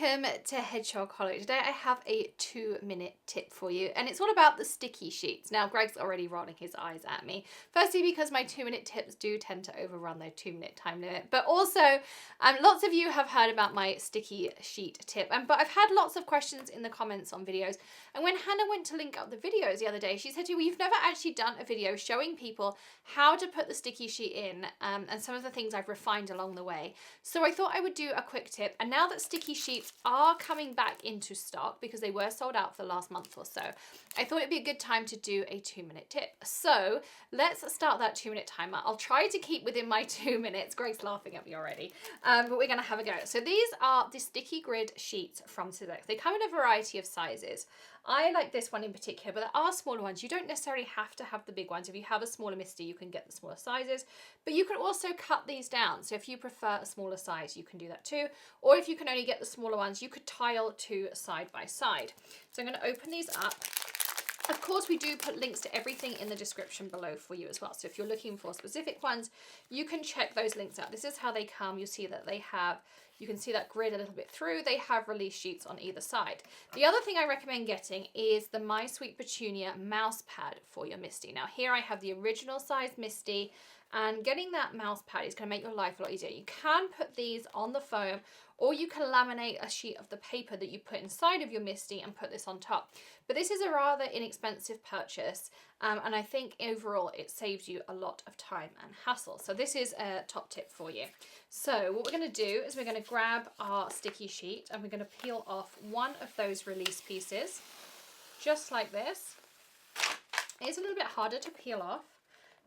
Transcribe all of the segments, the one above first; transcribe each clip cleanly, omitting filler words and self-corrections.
welcome to Hedgehog Hollow. Today I have a 2-minute tip for you, and it's all about the sticky sheets. Now Greg's already rolling his eyes at me. Firstly, because my 2-minute tips do tend to overrun their 2-minute time limit, but also lots of you have heard about my sticky sheet tip, but I've had lots of questions in the comments on videos, and when Hannah went to link up the videos the other day, she said to me, well, you've never actually done a video showing people how to put the sticky sheet in, and some of the things I've refined along the way. So I thought I would do a quick tip, and now that sticky sheets are coming back into stock because they were sold out for the last month or so, I thought it'd be a good time to do a 2-minute tip. So let's start that 2-minute timer. I'll try to keep within my 2 minutes. Greg's laughing at me already, but we're gonna have a go. So these are the sticky grid sheets from Sizzix. They come in a variety of sizes. I like this one in particular, but there are smaller ones. You don't necessarily have to have the big ones. If you have a smaller Misti, you can get the smaller sizes, but you can also cut these down. So if you prefer a smaller size, you can do that too. Or if you can only get the smaller ones, you could tile 2 side by side. So I'm going to open these up. Of course, we do put links to everything in the description below for you as well. So if you're looking for specific ones, you can check those links out. This is how they come. You'll see that they have, you can see that grid a little bit through. They have release sheets on either side. The other thing I recommend getting is the My Sweet Petunia Mousepad for your Misti. Now here I have the original size Misti, and getting that Mousepad is going to make your life a lot easier. You can put these on the foam, or you can laminate a sheet of the paper that you put inside of your Misti and put this on top. But this is a rather inexpensive purchase, and I think overall it saves you a lot of time and hassle. So this is a top tip for you. So what we're going to do is we're going to grab our sticky sheet and we're going to peel off one of those release pieces, just like this. It's a little bit harder to peel off,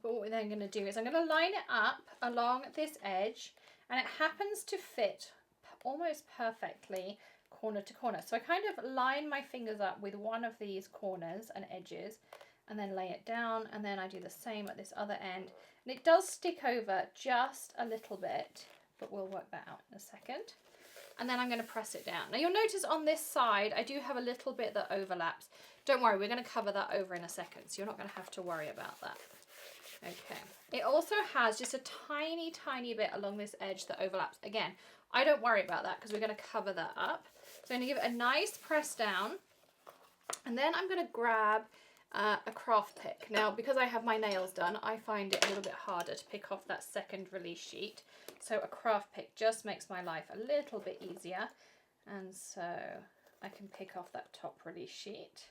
but what we're then going to do is I'm going to line it up along this edge, and it happens to fit almost perfectly corner to corner. So I kind of line my fingers up with one of these corners and edges and then lay it down, and then I do the same at this other end. And it does stick over just a little bit, but we'll work that out in a second. And then I'm going to press it down. Now you'll notice on this side I do have a little bit that overlaps. Don't worry, we're going to cover that over in a second, so you're not going to have to worry about that. Okay, it also has just a tiny bit along this edge that overlaps. Again, I don't worry about that because we're going to cover that up. So I'm going to give it a nice press down, and then I'm going to grab a craft pick. Now, because I have my nails done, I find it a little bit harder to pick off that second release sheet. So a craft pick just makes my life a little bit easier. And so I can pick off that top release sheet,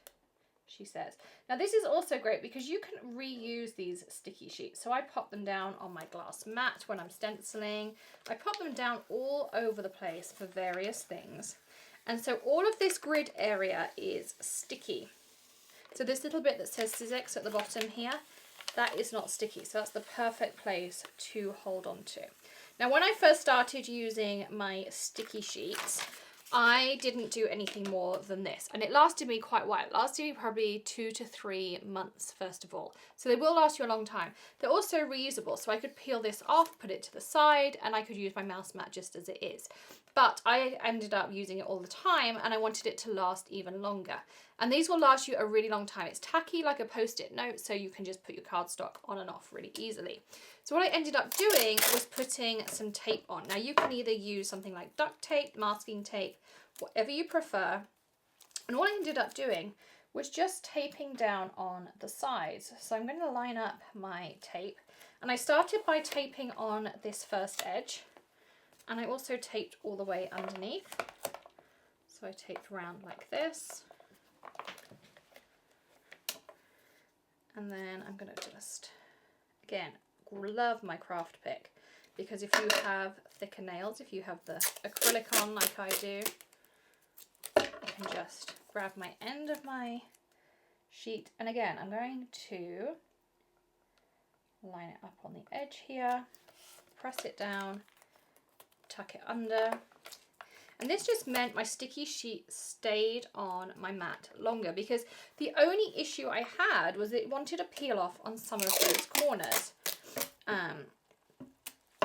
she says. Now this is also great because you can reuse these sticky sheets. So I pop them down on my glass mat when I'm stenciling. I pop them down all over the place for various things. And so all of this grid area is sticky. So this little bit that says Sizzix at the bottom here, that is not sticky. So that's the perfect place to hold on to. Now when I first started using my sticky sheets, I didn't do anything more than this, and it lasted me quite a while. It lasted me probably 2 to 3 months, first of all. So they will last you a long time. They're also reusable, so I could peel this off, put it to the side, and I could use my mouse mat just as it is. But I ended up using it all the time, and I wanted it to last even longer. And these will last you a really long time. It's tacky like a post-it note, so you can just put your cardstock on and off really easily. So what I ended up doing was putting some tape on. Now you can either use something like duct tape, masking tape, whatever you prefer. And what I ended up doing was just taping down on the sides. So I'm going to line up my tape, and I started by taping on this first edge, and I also taped all the way underneath. So I taped around like this. And then I'm going to just, again, love my craft pick, because if you have thicker nails, if you have the acrylic on like I do, I can just grab my end of my sheet, and again I'm going to line it up on the edge here, press it down, tuck it under, and this just meant my sticky sheet stayed on my mat longer, because the only issue I had was it wanted to peel off on some of those corners.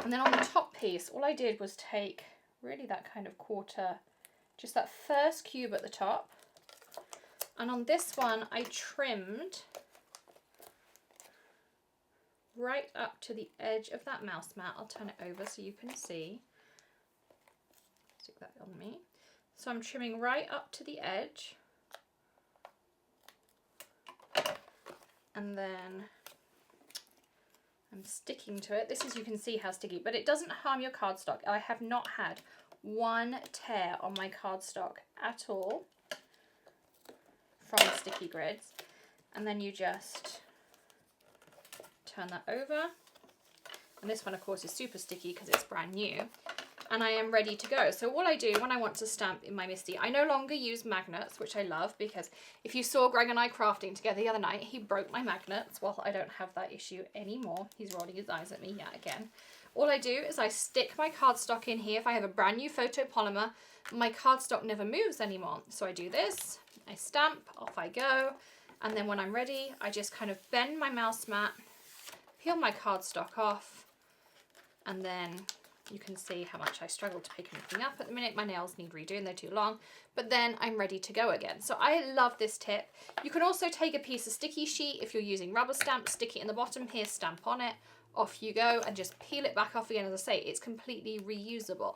And then on the top piece, all I did was take really that kind of quarter, just that first cube at the top. And on this one, I trimmed right up to the edge of that mouse mat. I'll turn it over so you can see. Stick that on me. So I'm trimming right up to the edge. And then I'm sticking to it. This is, you can see how sticky, but it doesn't harm your cardstock. I have not had one tear on my cardstock at all from sticky grids. And then you just turn that over. And this one, of course, is super sticky because it's brand new. And I am ready to go. So all I do when I want to stamp in my Misti, I no longer use magnets, which I love, because if you saw Greg and I crafting together the other night, he broke my magnets. Well, I don't have that issue anymore. He's rolling his eyes at me yet again. All I do is I stick my cardstock in here. If I have a brand new photopolymer, my cardstock never moves anymore. So I do this, I stamp, off I go. And then when I'm ready, I just kind of bend my mouse mat, peel my cardstock off, and then you can see how much I struggle to pick anything up at the minute. My nails need redoing, they're too long. But then I'm ready to go again. So I love this tip. You can also take a piece of sticky sheet if you're using rubber stamps, stick it in the bottom here, stamp on it, off you go, and just peel it back off again. As I say, it's completely reusable.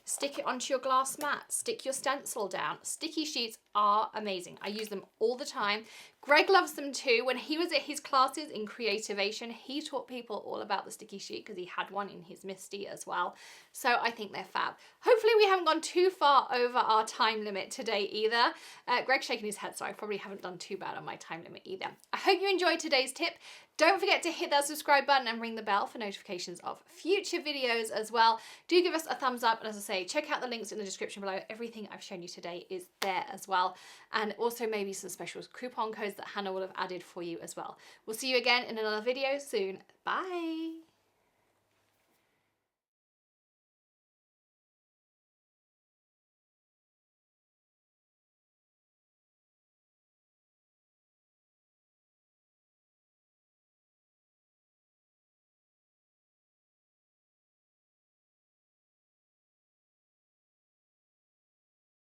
Stick it onto your glass mat, stick your stencil down. Sticky sheets are amazing. I use them all the time. Greg loves them too. When he was at his classes in Creativation, he taught people all about the sticky sheet because he had one in his Misti as well. So I think they're fab. Hopefully we haven't gone too far over our time limit today either. Greg's shaking his head, so I probably haven't done too bad on my time limit either. I hope you enjoyed today's tip. Don't forget to hit that subscribe button and ring the bell for notifications of future videos as well. Do give us a thumbs up, and as I say, check out the links in the description below. Everything I've shown you today is there as well. And also maybe some special coupon codes that Hannah will have added for you as well. We'll see you again in another video soon. Bye!